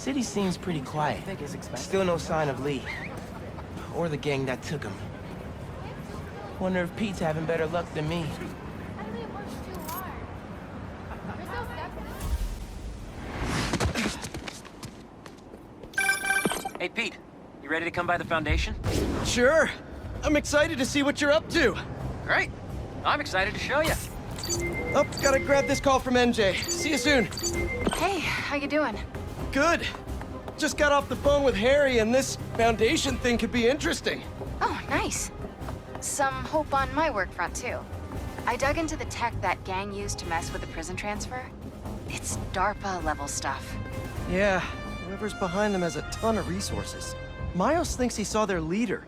City seems pretty quiet. Still no sign of Lee. Or the gang that took him. Wonder if Pete's having better luck than me. Hey, Pete. You ready to come by the Foundation? Sure. I'm excited to see what you're up to. Great. I'm excited to show you. Oh, gotta grab this call from NJ. See you soon. Hey, how you doing? Good. Just got off the phone with Harry, and this Foundation thing could be interesting. Oh, nice. Some hope on my work front, too. I dug into the tech that gang used to mess with the prison transfer. It's DARPA-level stuff. Yeah, whoever's behind them has a ton of resources. Miles thinks he saw their leader.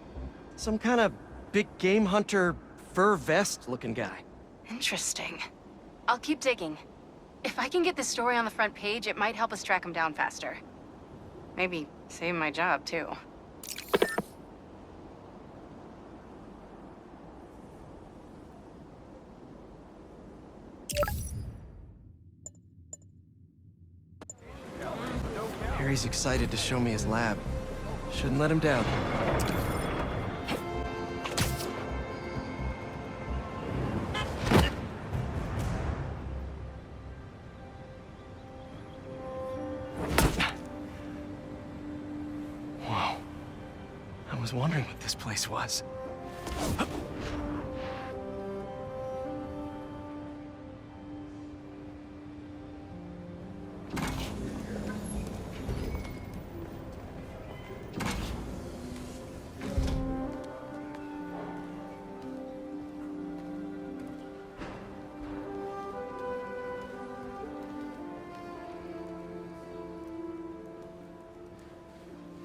Some kind of big game hunter, fur vest-looking guy. Interesting. I'll keep digging. If I can get this story on the front page, it might help us track him down faster. Maybe save my job, too. Harry's excited to show me his lab. Shouldn't let him down. Whoa. I was wondering what this place was.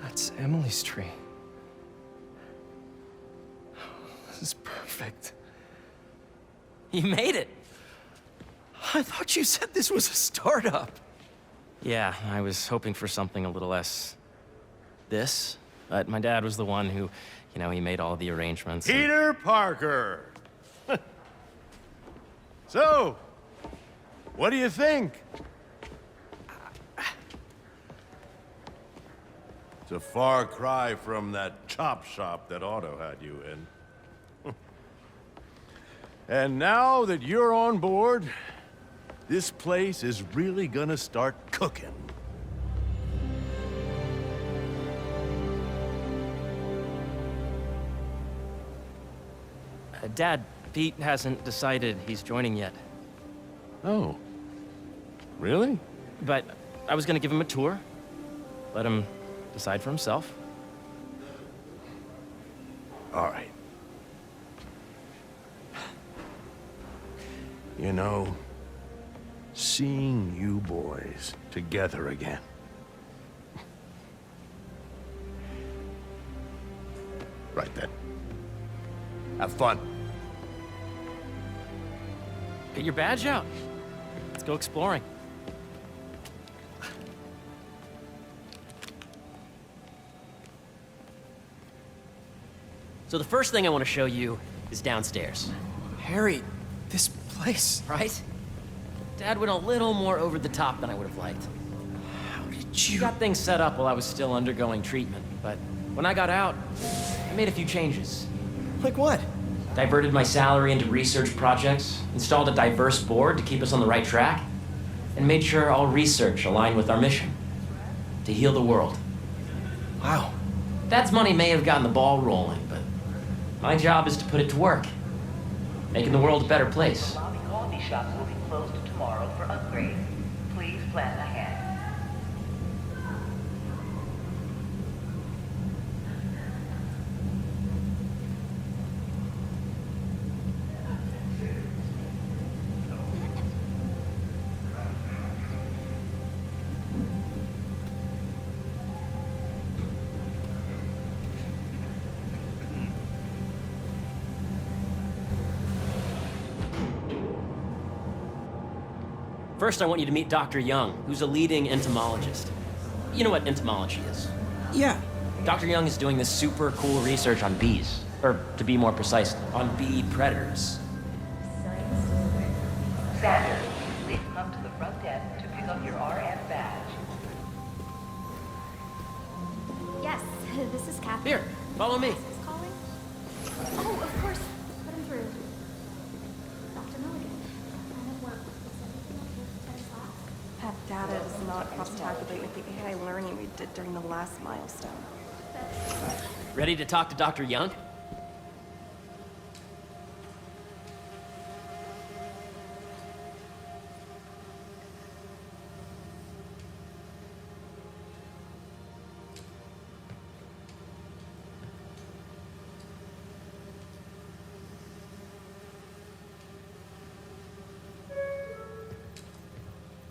That's Emily's tree. This is perfect. You made it. I thought you said this was a startup. Yeah, I was hoping for something a little less... this. But my dad was the one who, he made all the arrangements. Peter Parker! So, what do you think? It's a far cry from that chop shop that Otto had you in. And now that you're on board, this place is really gonna start cooking. Dad, Pete hasn't decided he's joining yet. Oh. Really? But I was gonna give him a tour. Let him decide for himself. All right. You know, seeing you boys together again. Right then. Have fun. Get your badge out. Let's go exploring. So the first thing I want to show you is downstairs. Harry, this place... Right? Dad went a little more over the top than I would have liked. How did He you... got things set up while I was still undergoing treatment, but when I got out, I made a few changes. Like what? Diverted my salary into research projects, installed a diverse board to keep us on the right track, and made sure all research aligned with our mission, to heal the world. Wow. Dad's money may have gotten the ball rolling, but my job is to put it to work, making the world a better place. Lobby coffee shops will be closed tomorrow for upgrades. Please plan ahead. First, I want you to meet Dr. Young, who's a leading entomologist. You know what entomology is? Yeah. Dr. Young is doing this super cool research on bees. Or, to be more precise, on bee predators. Sanders, please come to the front desk to pick up your RN badge. this is Kathy. Here, follow me. Is calling? Oh, of course. Put him through. Dr. Milligan. Line of work. Is everything okay with class? That data does not cross-tabulate with the AI learning we did during the last milestone. Ready to talk to Dr. Young?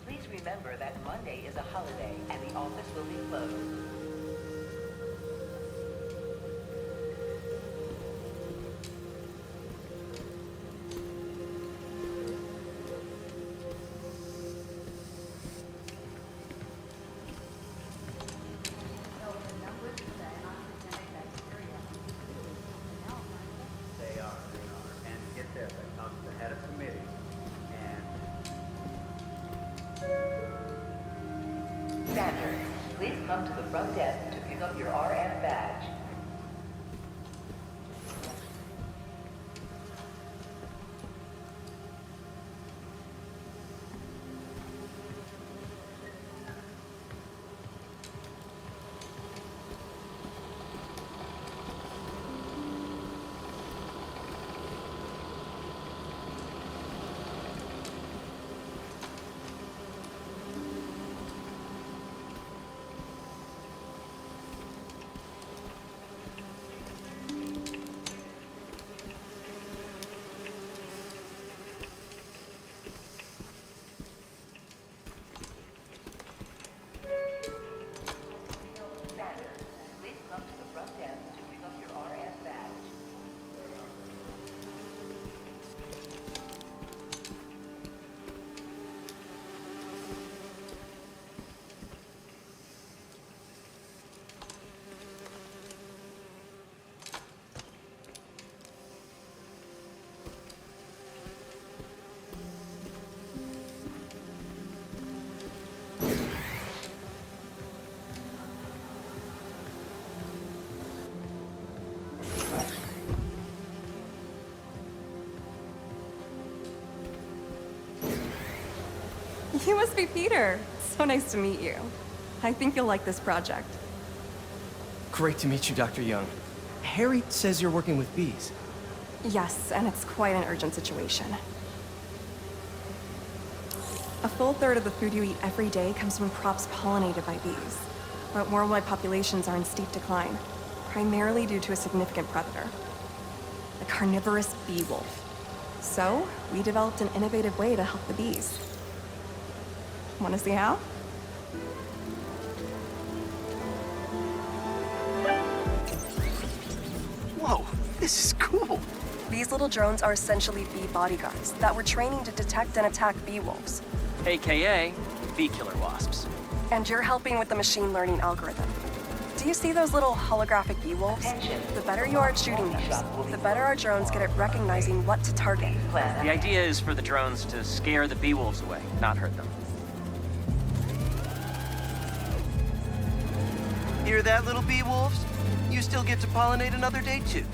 Please remember that Monday is a holiday and the office will be closed. They are. And get this, I talked to the head of committee, and Sanders, please come to the front desk to pick up your RN badge. Sanders, please come to the front desk to pick up your RN badge. You must be Peter. So nice to meet you. I think you'll like this project. Great to meet you, Dr. Young. Harry says you're working with bees. Yes, and it's quite an urgent situation. A full third of the food you eat every day comes from crops pollinated by bees. But worldwide populations are in steep decline, primarily due to a significant predator, the carnivorous bee wolf. So, we developed an innovative way to help the bees. Want to see how? Whoa, this is cool. These little drones are essentially bee bodyguards that we're training to detect and attack bee wolves. AKA bee killer wasps. And you're helping with the machine learning algorithm. Do you see those little holographic Beewolves? The better you are at shooting those, the better our drones get at recognizing what to target. The idea is for the drones to scare the Beewolves away, not hurt them. Hear that, little Beewolves? You still get to pollinate another day, too.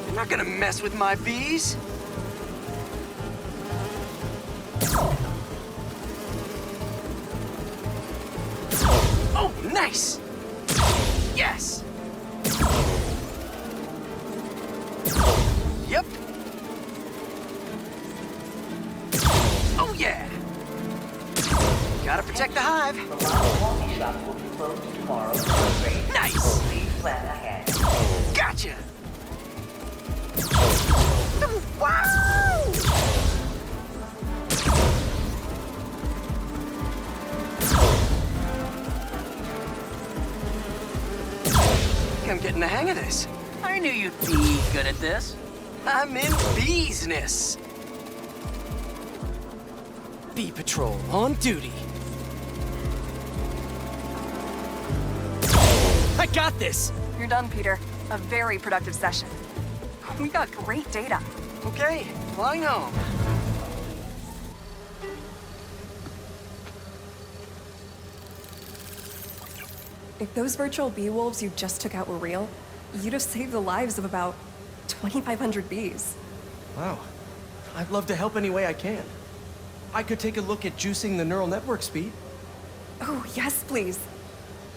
You're not gonna mess with my bees. Oh, nice! Yes! Yep. Oh, yeah! Gotta protect the hive. The coffee shop will be closed tomorrow for upgrades. Nice! Please plan ahead. Gotcha! Wow! I'm getting the hang of this. I knew you'd be good at this. I'm in beesness. Bee Patrol on duty. I got this! You're done, Peter. A very productive session. We got great data. Okay, flying home. If those virtual Beewolves you just took out were real, you'd have saved the lives of about 2,500 bees. Wow. I'd love to help any way I can. I could take a look at juicing the neural network speed. Oh, yes, please.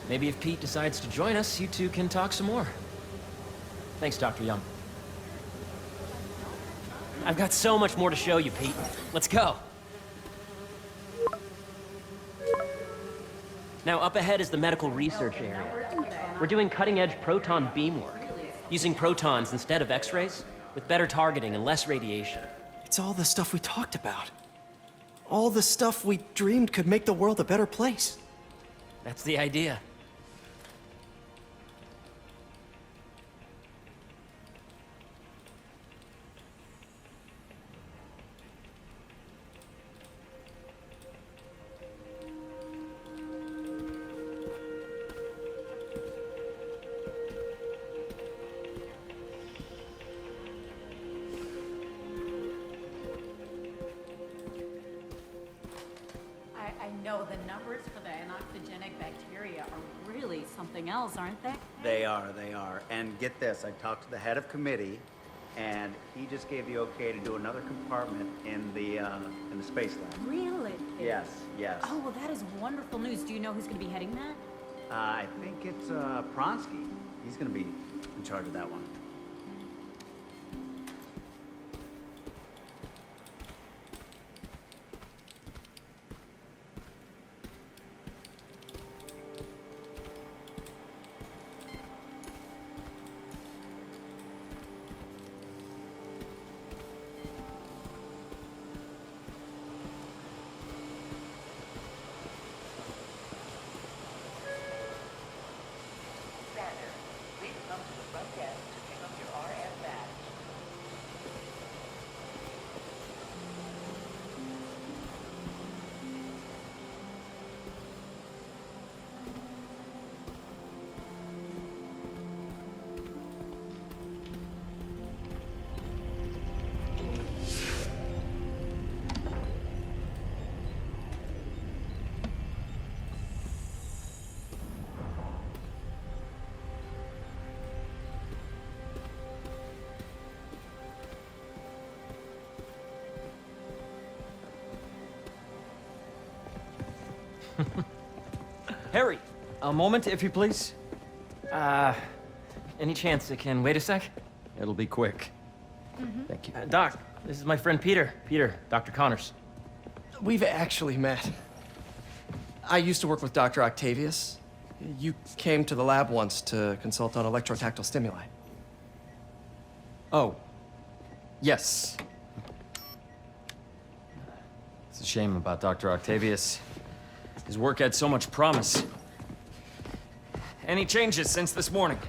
Maybe if Pete decides to join us, you two can talk some more. Thanks, Dr. Young. I've got so much more to show you, Pete. Let's go. Now, up ahead is the medical research area. We're doing cutting-edge proton beam work, using protons instead of X-rays, with better targeting and less radiation. It's all the stuff we talked about. All the stuff we dreamed could make the world a better place. That's the idea. I know the numbers for the anoxygenic bacteria are really something else, aren't they? They are. And get this, I talked to the head of committee, and he just gave the okay to do another compartment in the space lab. Really? Yes. Oh, well, that is wonderful news. Do you know who's going to be heading that? I think it's Pronsky. He's gonna be in charge of that one. Please come to the front desk to pick up your RF badge. Harry! A moment, if you please. Any chance it can wait a sec? It'll be quick. Thank you. Doc, this is my friend Peter. Dr. Connors. We've actually met. I used to work with Dr. Octavius. You came to the lab once to consult on electrotactile stimuli. Oh. Yes. It's a shame about Dr. Octavius. His work had so much promise. Any changes since this morning?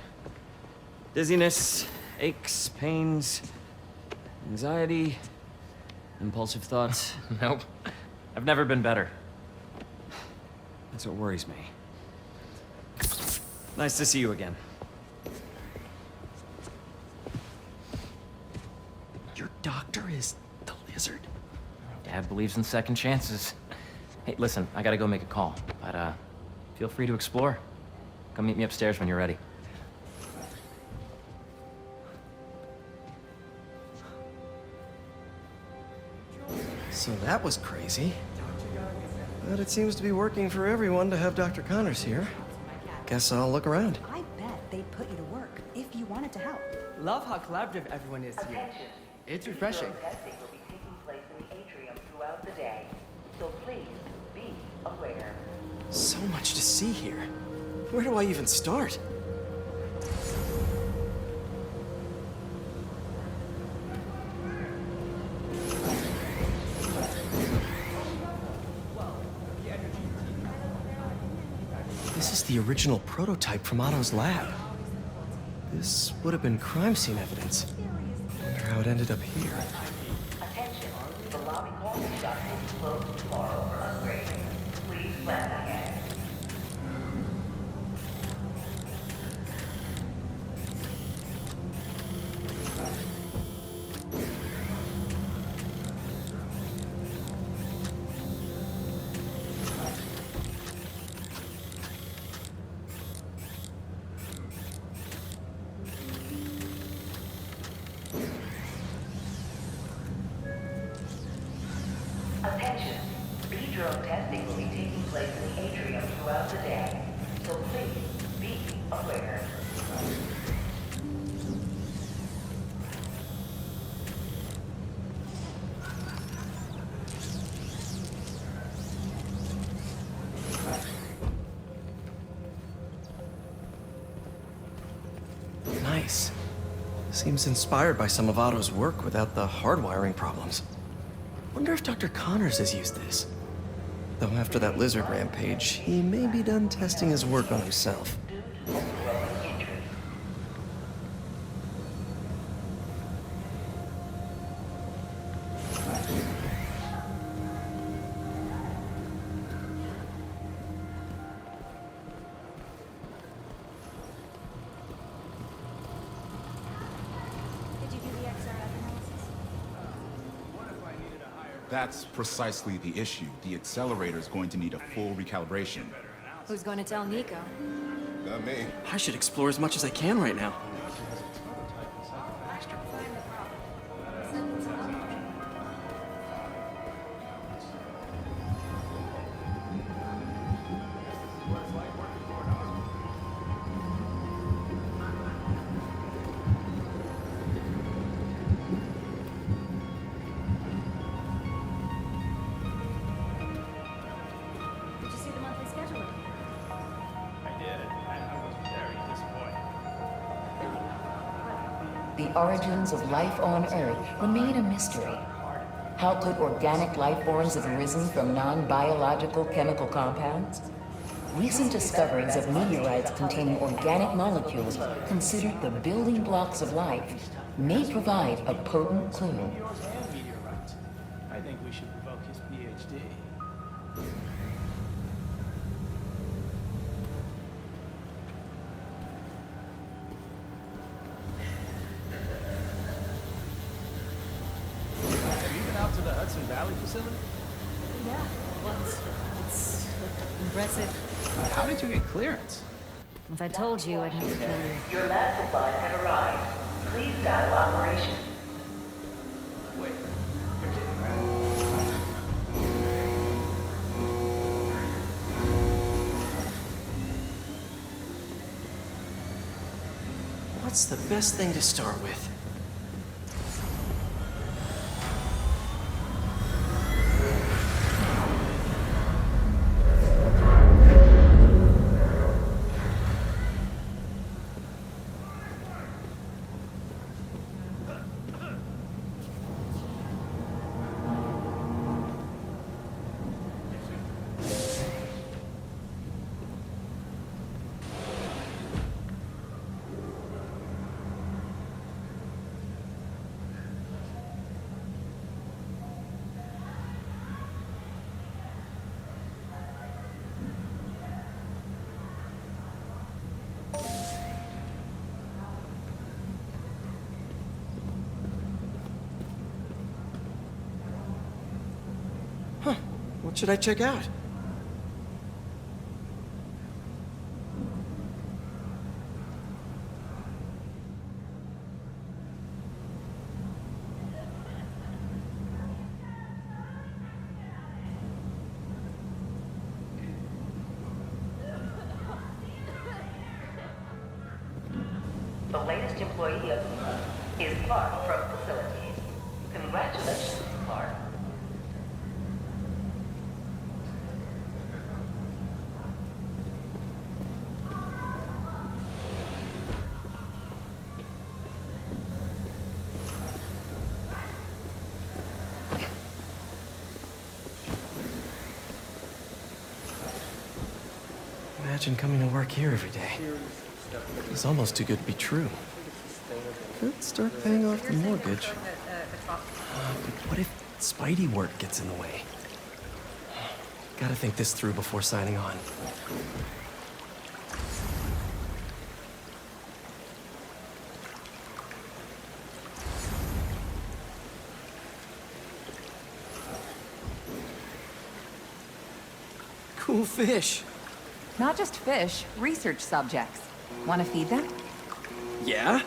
Dizziness, aches, pains, anxiety, impulsive thoughts? Nope. I've never been better. That's what worries me. Nice to see you again. Your doctor is the lizard? Dad believes in second chances. Hey, listen, I gotta go make a call, but feel free to explore. Come meet me upstairs when you're ready. So that was crazy. But it seems to be working for everyone to have Dr. Connors here. Guess I'll look around. I bet they'd put you to work if you wanted to help. Love how collaborative everyone is here. It's refreshing. Testing will be taking place in the atrium throughout the day, so please be aware. So much to see here. Where do I even start? This is the original prototype from Otto's lab. This would have been crime scene evidence. Wonder how it ended up here. Attention, the lobby coffee shop is closed tomorrow for upgrading. Please plan ahead. Drone testing will be taking place in the atrium throughout the day, so please be aware. Nice. Seems inspired by some of Otto's work without the hardwiring problems. Wonder if Dr. Connors has used this. Though after that lizard rampage, he may be done testing his work on himself. Did you do the XRF analysis? That's precisely the issue. The accelerator is going to need a full recalibration. Who's going to tell Nico? Not me. I should explore as much as I can right now. Did you see the monthly schedule? I did, and I was very disappointed. The origins of life on Earth remain a mystery. How could organic life forms have arisen from non-biological chemical compounds? Recent discoveries of meteorites containing organic molecules considered the building blocks of life may provide a potent clue. Yours and meteorites. I think we should revoke his PhD. Have you been out to the Hudson Valley facility? Yeah, once. It's impressive. How did you get clearance? If I told you, I'd have to kill you. Your lab supplies have arrived. Please dial operation. Wait, you're kidding, right? What's the best thing to start with? What should I check out? The latest employee of the month is Clark from Facilities. Congratulations, Clark. Imagine coming to work here every day. It's almost too good to be true. Could start paying off the mortgage. But what if Spidey work gets in the way? Gotta think this through before signing on. Cool fish. Not just fish, research subjects. Want to feed them? Yeah?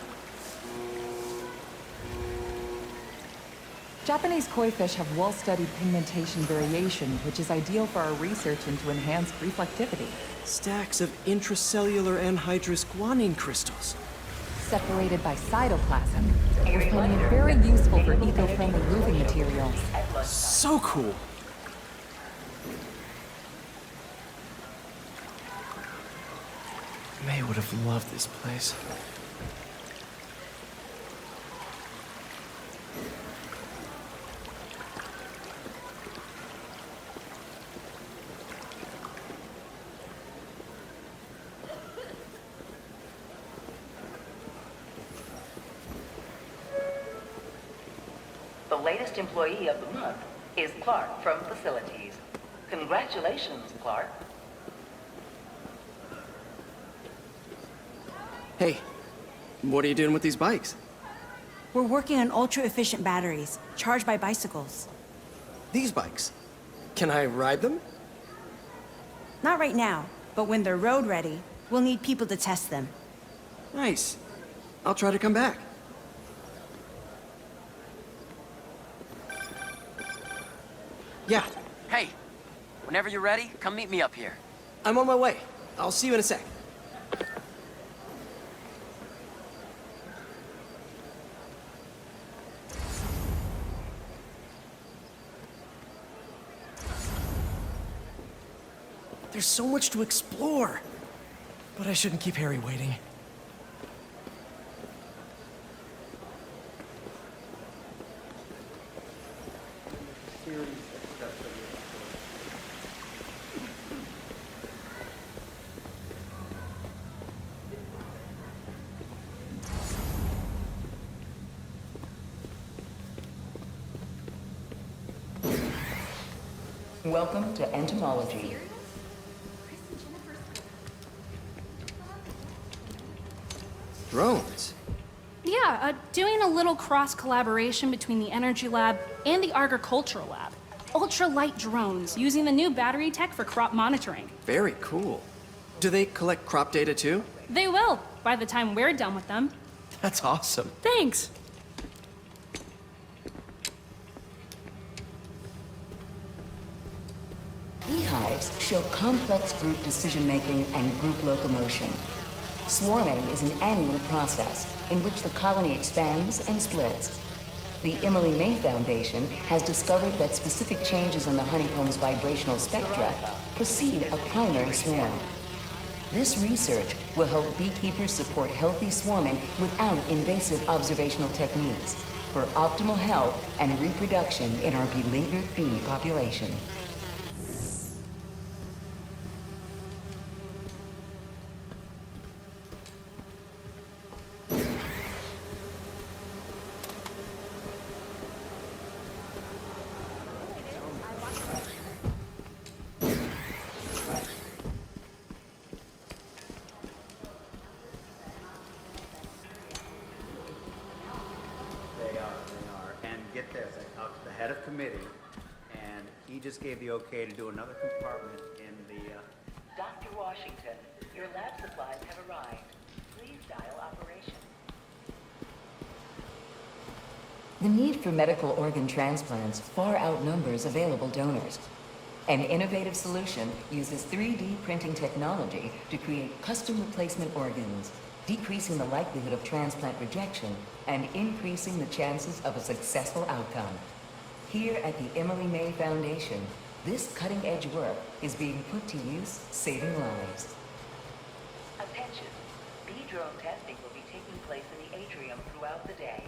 Japanese koi fish have well-studied pigmentation variation, which is ideal for our research into enhanced reflectivity. Stacks of intracellular anhydrous guanine crystals. Separated by cytoplasm, we're finding it very useful for eco-friendly roofing materials. So cool! May would have loved this place. The latest employee of the month is Clark from Facilities. Congratulations, Clark. Hey, what are you doing with these bikes? We're working on ultra-efficient batteries, charged by bicycles. These bikes? Can I ride them? Not right now, but when they're road ready, we'll need people to test them. Nice. I'll try to come back. Yeah, Hey, whenever you're ready, come meet me up here. I'm on my way. I'll see you in a sec. There's so much to explore. But I shouldn't keep Harry waiting. Welcome to entomology. Drones? Yeah, doing a little cross-collaboration between the Energy Lab and the Agricultural Lab. Ultralight drones, using the new battery tech for crop monitoring. Very cool. Do they collect crop data too? They will, by the time we're done with them. That's awesome. Thanks. Beehives show complex group decision-making and group locomotion. Swarming is an annual process in which the colony expands and splits. The Emily May Foundation has discovered that specific changes in the honeycomb's vibrational spectra precede a primary swarm. This research will help beekeepers support healthy swarming without invasive observational techniques for optimal health and reproduction in our beleaguered bee population. They are. And get this, I talked to the head of committee, and he just gave the okay to do another compartment in the, Dr. Washington, your lab supplies have arrived. Please dial operation. The need for medical organ transplants far outnumbers available donors. An innovative solution uses 3D printing technology to create custom replacement organs, decreasing the likelihood of transplant rejection and increasing the chances of a successful outcome. Here at the Emily May Foundation, this cutting-edge work is being put to use, saving lives. Attention. Bee drone testing will be taking place in the atrium throughout the day,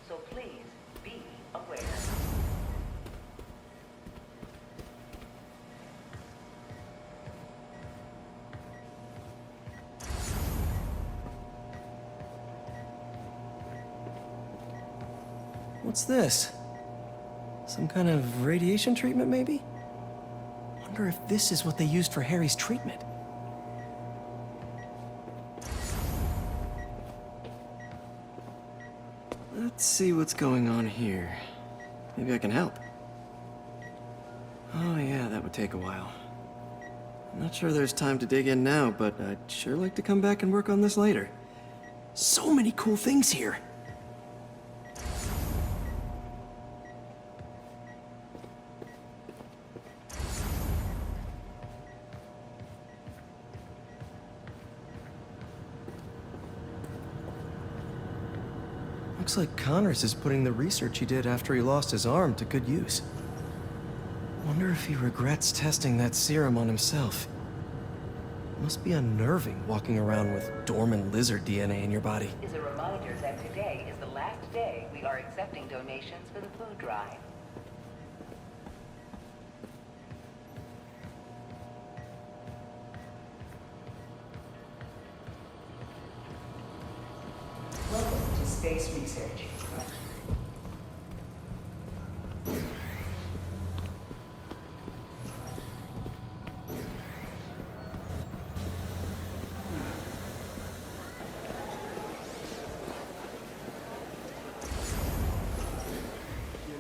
so please be aware. What's this? Some kind of radiation treatment, maybe? Wonder if this is what they used for Harry's treatment. Let's see what's going on here. Maybe I can help. Oh yeah, that would take a while. I'm not sure there's time to dig in now, but I'd sure like to come back and work on this later. So many cool things here. Looks like Connors is putting the research he did after he lost his arm to good use. Wonder if he regrets testing that serum on himself. Must be unnerving walking around with dormant lizard DNA in your body. Is a reminder that today is the last day we are accepting donations for the food drive. Welcome to Space Research.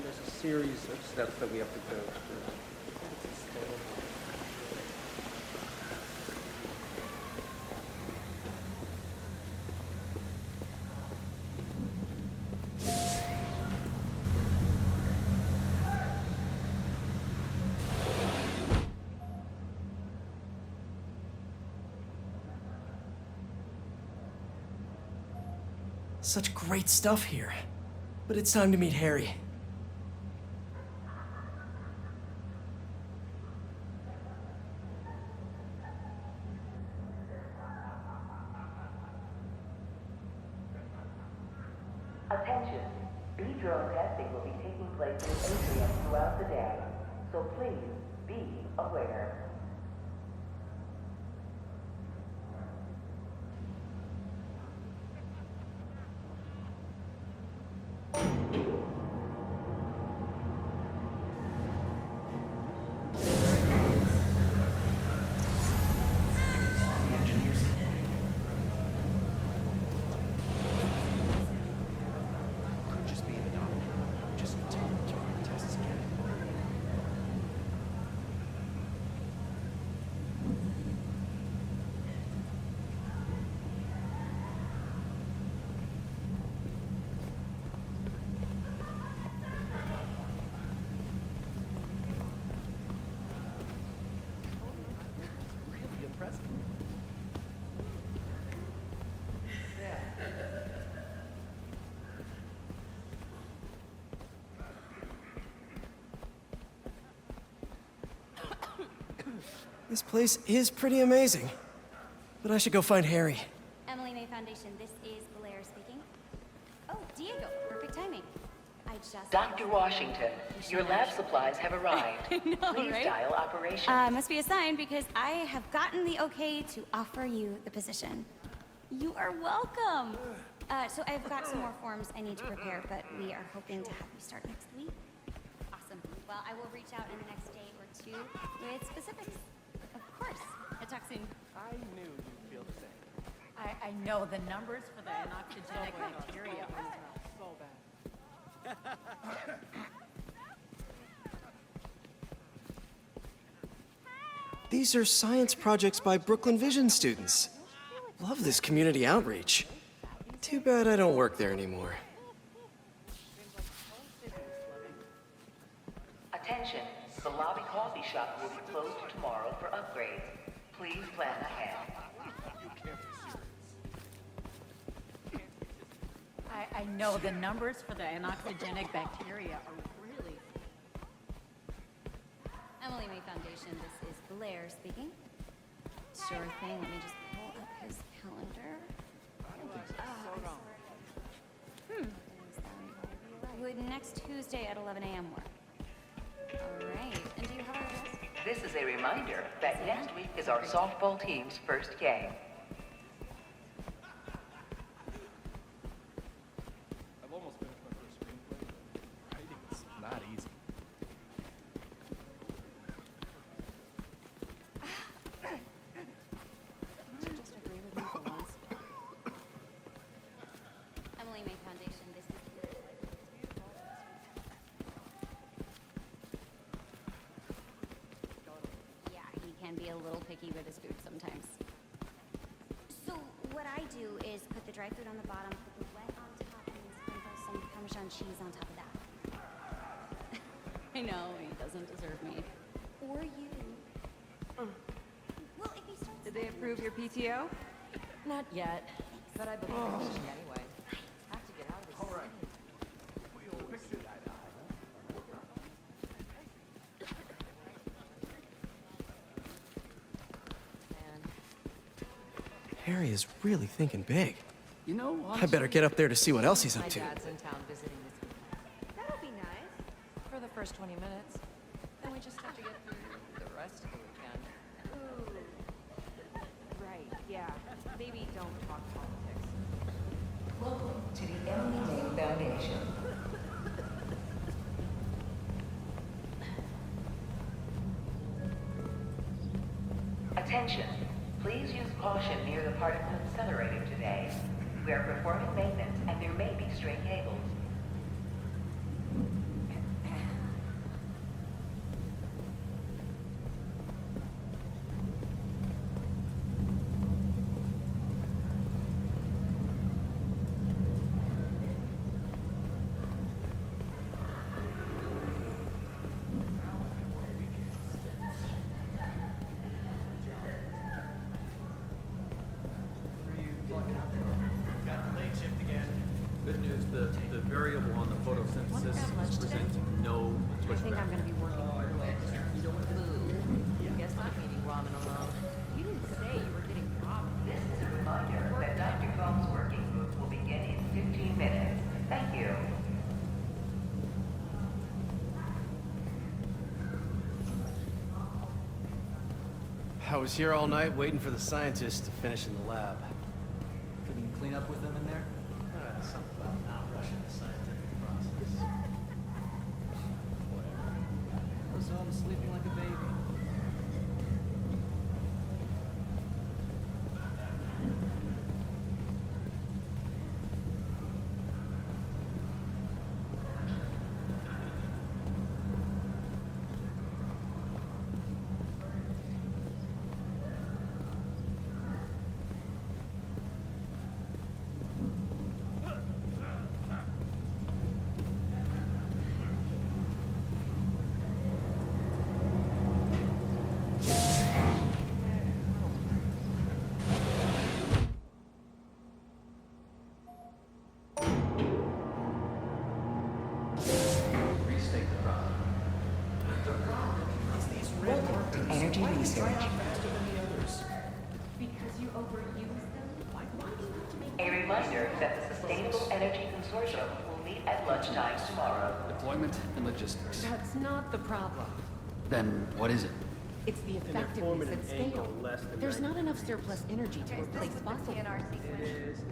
There's a series of steps that we have to go through. Such great stuff here. But it's time to meet Harry. Attention! Bee drone testing will be taking place in Atrium throughout the day, so please be aware. This place is pretty amazing. But I should go find Harry. Emily May Foundation, this is Blair speaking. Oh, Diego, perfect timing. I just... Dr. Washington, your lab supplies have arrived. I know, Please right? dial operations. Must be a sign because I have gotten the okay to offer you the position. You are welcome. So I've got some more forms I need to prepare, but we are hoping to have you start next week. Awesome. Well, I will reach out in the next day or two with specifics. Of course. I'll talk soon. I knew you'd feel the same. I know the numbers for the anoxygenic bacteria are so bad. These are science projects by Brooklyn Vision students. Love this community outreach. Too bad I don't work there anymore. Attention, the lobby coffee shop will be closed tomorrow for upgrades. Please plan ahead. I know the numbers for the anoxygenic bacteria are really... Emily May Foundation, this is Blair speaking. Sure thing, let me just pull up his calendar. Would next Tuesday at 11 a.m. work? All right, and do you have our address? This is a reminder that next week is our softball team's first game. I've almost finished my first screenplay. Writing is not easy. Just agree with me for once. Emily May Foundation, this is... Yeah, he can be a little picky with his food sometimes. So what I do is put the dry food on the bottom, put the wet on top, and sprinkle some Parmesan cheese on top of that. I know, he doesn't deserve me. Or you. Well, if he starts... Did they approve your PTO? Not yet, but I believe in anyway. Have to get out of this. All right. Harry is really thinking big. You know, I better get up there to see what else he's up My to. dad's in town visiting this weekend. That'll be nice. For the first 20 minutes. Then we just have to get through the rest of the weekend. Ooh. Right, yeah. Maybe don't talk politics. Welcome to the Emily May Foundation. Attention. Please use caution near the particle accelerator today. We are performing maintenance and there may be stray cables. Good news, the variable on the photosynthesis is presenting no I think I'm pushback. gonna be working through it. Boo. Guess I'm eating ramen alone. You didn't say you were getting robbed. This is a reminder that Dr. Combs' working group will begin in 15 minutes. Thank you. I was here all night waiting for the scientists to finish in the lab. Couldn't clean up with them in there? Something about not rushing the scientific process. I was home sleeping like a baby. Welcome to Energy Research. Because you overused them? Why do you have to make A reminder that the Sustainable Energy Consortium will meet at lunchtime tomorrow. Deployment and logistics. That's not the problem. Then what is it? It's the effectiveness at scale. There's not enough surplus energy to replace fossil fuels.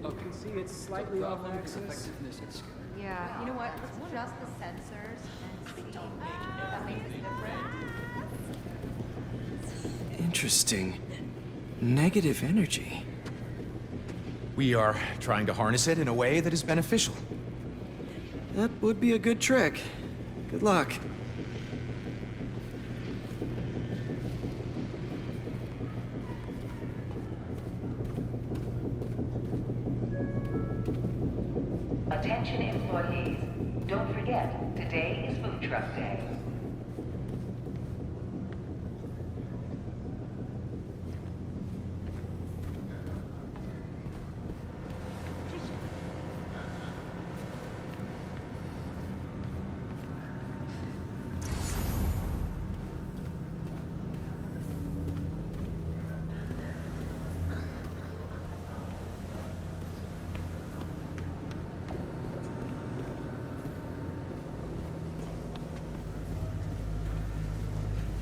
Oh, you can see it's slightly off axis. Effectiveness at scale. Yeah, you know what? Let's adjust the sensors and see if that makes a difference. Interesting. Negative energy. We are trying to harness it in a way that is beneficial. That would be a good trick. Good luck. Attention employees, don't forget, today is Food Truck Day.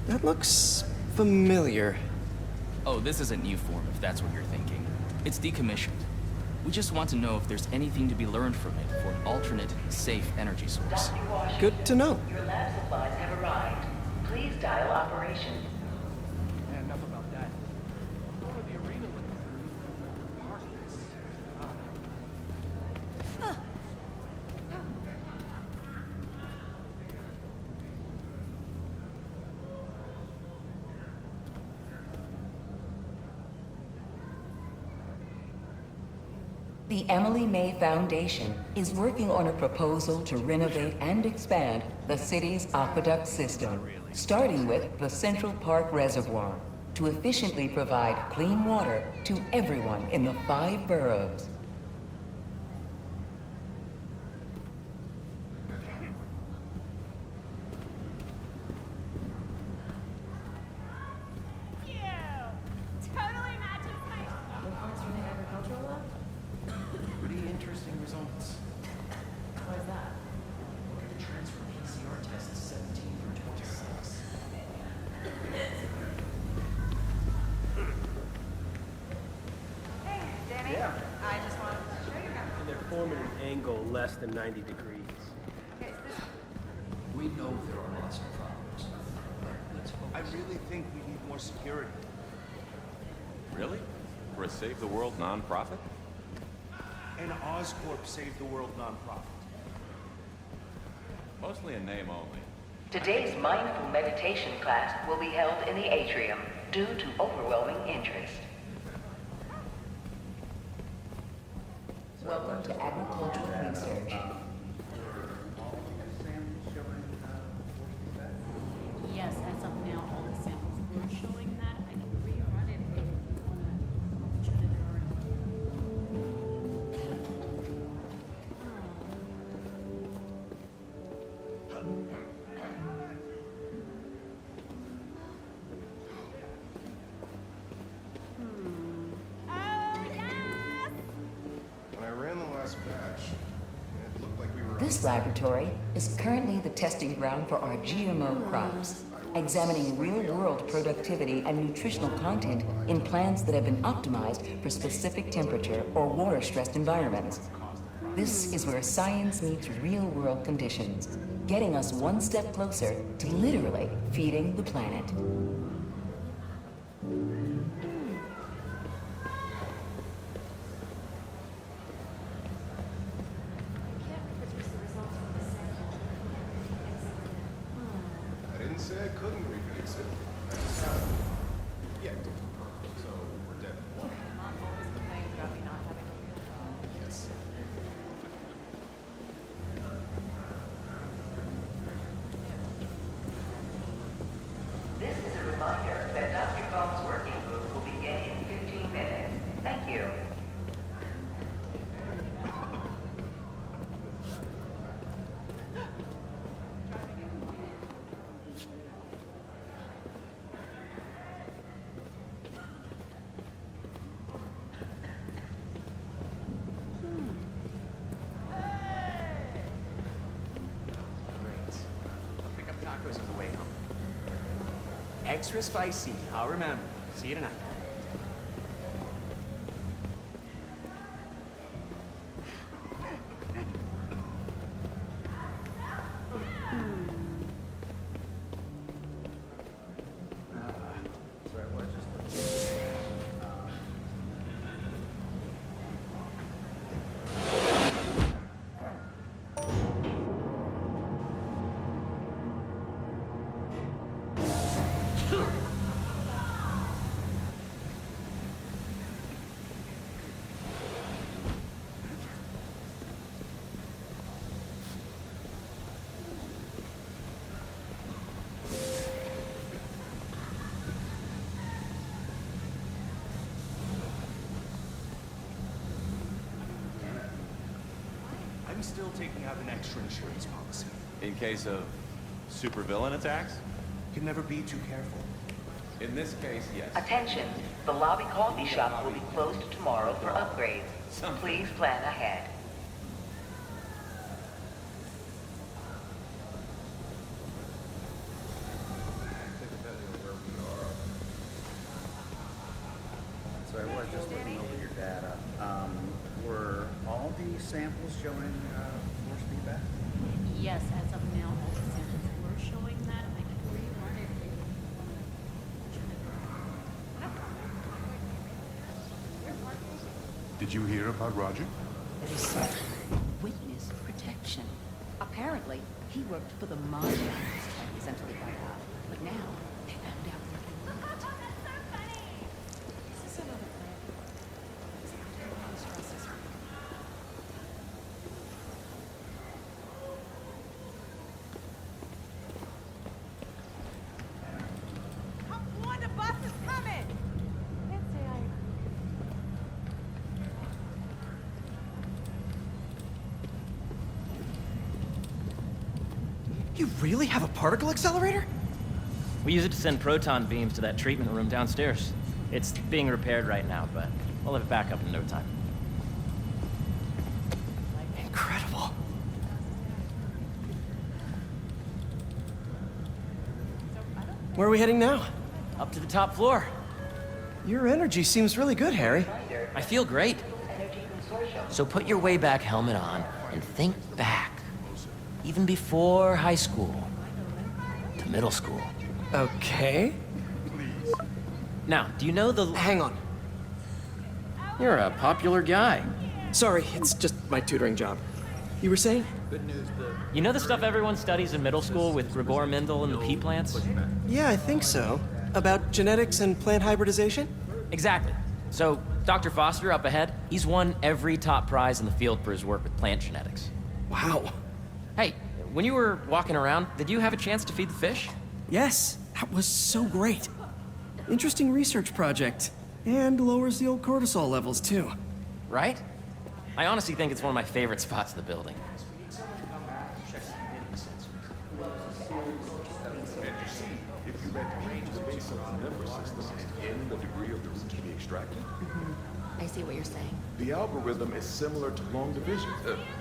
That looks familiar. Oh, this isn't new form, if that's what you're thinking. It's decommissioned. We just want to know if there's anything to be learned from it for an alternate, safe energy source. Good to know. Your lab supplies have arrived. Please dial operations. Yeah, enough about that. Go to the arena with Parkins. The Emily May Foundation is working on a proposal to renovate and expand the city's aqueduct system, starting with the Central Park Reservoir, to efficiently provide clean water to everyone in the 5 boroughs. Totally matches my less than 90 degrees. We know there are lots of problems, but let's focus. I really think we need more security. Really? For a Save the World nonprofit? An Oscorp Save the World nonprofit. Mostly in name only. Today's mindful meditation class will be held in the atrium due to overwhelming interest. Welcome to agricultural research. Yes, as of now, all the samples were showing that. I can rerun it if you want to turn it When I ran the last batch, it looked like we were... This laboratory is currently the testing ground for our GMO crops, examining real-world productivity and nutritional content in plants that have been optimized for specific temperature or water-stressed environments. This is where science meets real-world conditions, getting us one step closer to literally feeding the planet. I didn't say I couldn't reproduce it. I just haven't yet. So we're dead. Yes. This is a reminder that Dr. Combs' working group will begin in 15 minutes. Thank you. Pick up tacos on the way home. Extra spicy, I'll remember. See you tonight. I'm still taking out an extra insurance policy. In case of supervillain attacks? Can never be too careful. In this case, yes. Attention, the lobby coffee shop will be closed tomorrow for upgrades. Please plan ahead. So I was just looking over your data. Were all the samples showing force feedback? Yes, as of now, all the samples were showing that. I can rerun it if you want to. Did you hear about Roger? Witness protection. Apparently, he worked for the Mafia until he got out. But now, they found out where he worked. This is another Come on, the bus is coming! Can't say I agree. You really have a particle accelerator? We use it to send proton beams to that treatment room downstairs. It's being repaired right now, but we'll have it back up in no time. Incredible. Where are we heading now? Up to the top floor. Your energy seems really good, Harry. I feel great. So put your way back helmet on, and think back, even before high school, to middle school. Okay. Now, do you know the... Hang on. You're a popular guy. Sorry, it's just my tutoring job. You were saying? You know the stuff everyone studies in middle school with Gregor Mendel and the pea plants? Yeah, I think so. About genetics and plant hybridization? Exactly. So, Dr. Foster up ahead, he's won every top prize in the field for his work with plant genetics. Wow. Hey, when you were walking around, did you have a chance to feed the fish? Yes, that was so great. Interesting research project. And lowers the old cortisol levels, too. Right? I honestly think it's one of my favorite spots in the building. If you range the base of the number system and in the degree of the root to be extracted, I see what you're saying. the algorithm is similar to long division,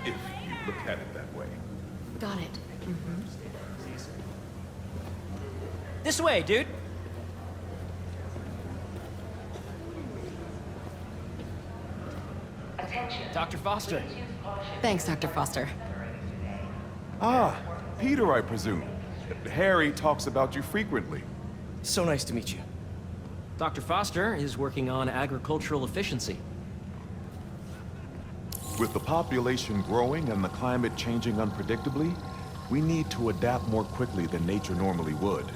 if you look at it that way. Got it. This way, dude! Dr. Foster. Thanks, Dr. Foster. Ah, Peter, I presume. Harry talks about you frequently. So nice to meet you. Dr. Foster is working on agricultural efficiency. With the population growing and the climate changing unpredictably, we need to adapt more quickly than nature normally would.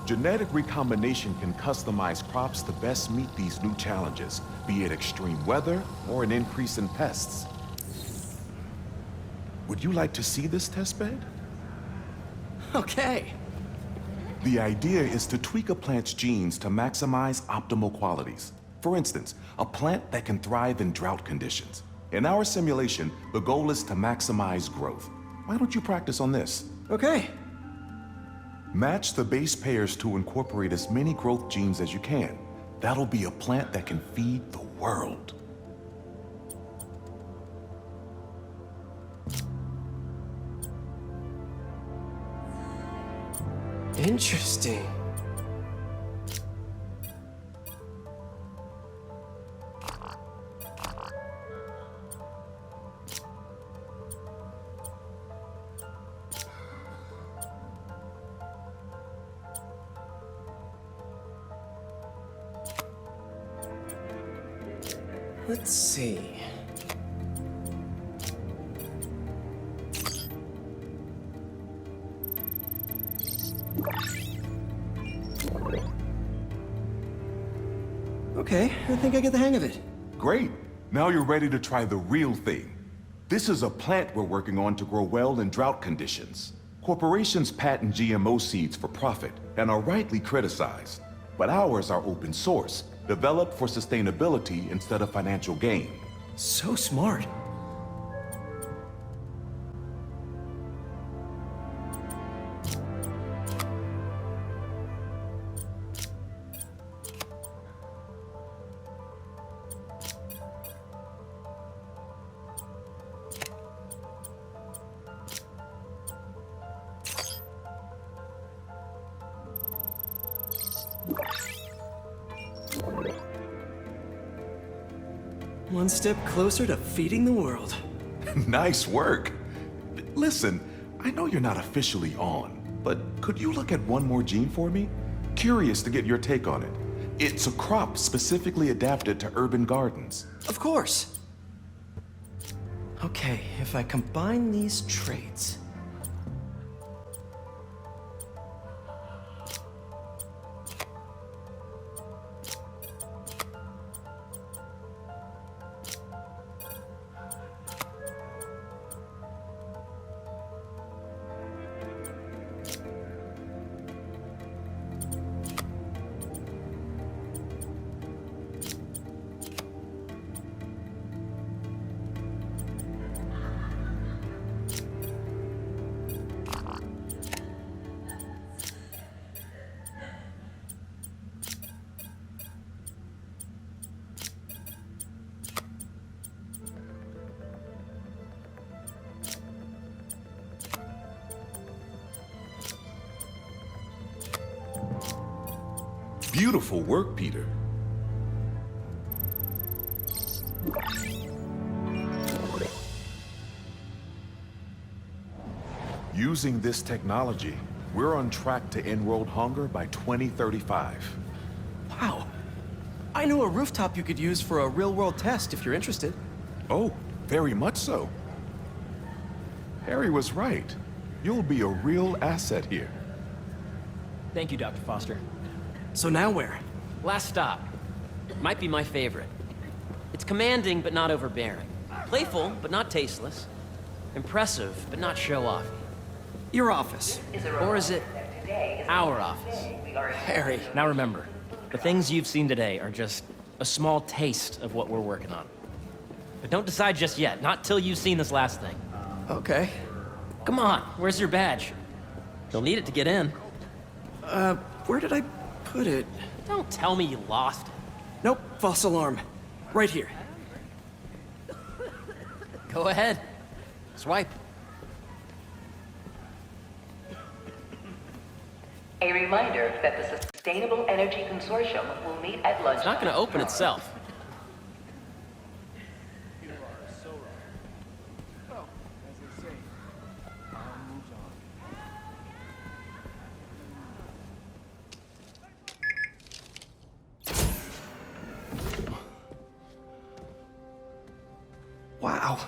Genetic recombination can customize crops to best meet these new challenges, be it extreme weather or an increase in pests. Would you like to see this testbed? Okay. The idea is to tweak a plant's genes to maximize optimal qualities. For instance, a plant that can thrive in drought conditions. In our simulation, the goal is to maximize growth. Why don't you practice on this? Okay. Match the base pairs to incorporate as many growth genes as you can. That'll be a plant that can feed the world. Interesting. Let's see. Okay, I think I get the hang of it. Great. Now you're ready to try the real thing. This is a plant we're working on to grow well in drought conditions. Corporations patent GMO seeds for profit and are rightly criticized. But ours are open source, developed for sustainability instead of financial gain. So smart. One step closer to feeding the world. Nice work. Listen, I know you're not officially on, but could you look at one more gene for me? Curious to get your take on it. It's a crop specifically adapted to urban gardens. Of course. Okay, if I combine these traits... Beautiful work, Peter. Using this technology, we're on track to end world hunger by 2035. Wow. I know a rooftop you could use for a real-world test if you're interested. Oh, very much so. Harry was right. You'll be a real asset here. Thank you, Dr. Foster. So now where? Last stop. Might be my favorite. It's commanding, but not overbearing. Playful, but not tasteless. Impressive, but not show-off. Your office. Or is it our office? Harry. Now remember, the things you've seen today are just a small taste of what we're working on. But don't decide just yet, not till you've seen this last thing. Okay. Come on, where's your badge? You'll need it to get in. Where did I put it? Don't tell me you lost it. Nope, false alarm. Right here. Go ahead. Swipe. A reminder that the Sustainable Energy Consortium will meet at lunch. It's not going to open itself. Wow.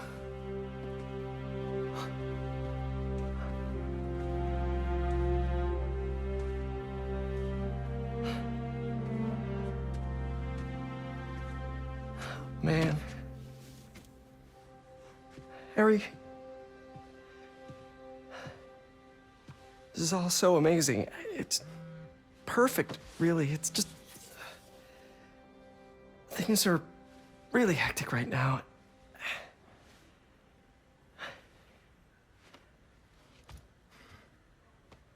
Man. Harry. This is all so amazing. It's perfect, really. It's just... Things are really hectic right now.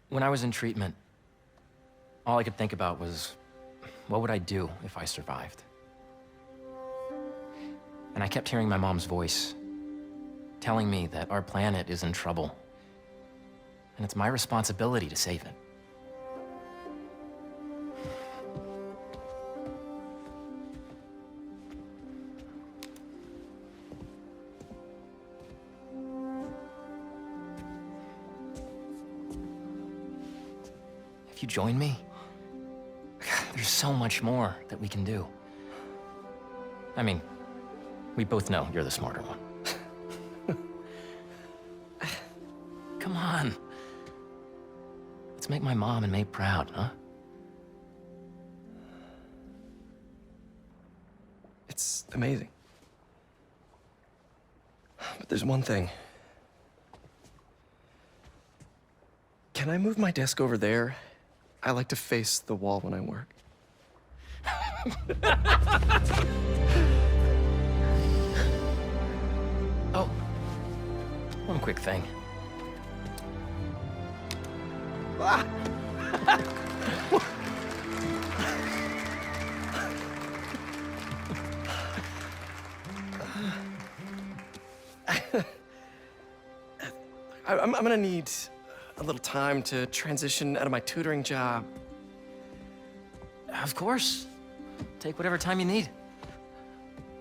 When I was in treatment, all I could think about was, what would I do if I survived? And I kept hearing my mom's voice, telling me that our planet is in trouble, and it's my responsibility to save it. If you join me, there's so much more that we can do. I mean, we both know you're the smarter one. Come on. Let's make my mom and May proud, huh? It's amazing. But there's one thing. Can I move my desk over there? I like to face the wall when I work. Oh, one quick thing. Ah! I'm gonna need a little time to transition out of my tutoring job. Of course. Take whatever time you need.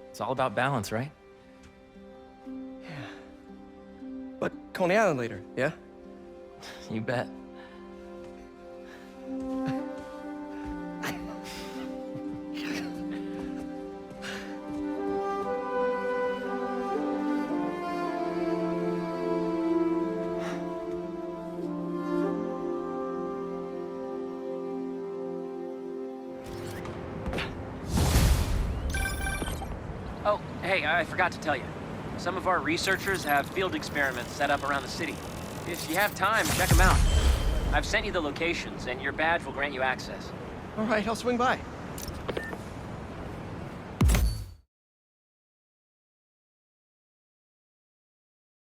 It's all about balance, right? Yeah. But Coney Island later, yeah? You bet. Oh, hey, I forgot to tell you. Some of our researchers have field experiments set up around the city. If you have time, check them out. I've sent you the locations, and your badge will grant you access. All right, I'll swing by.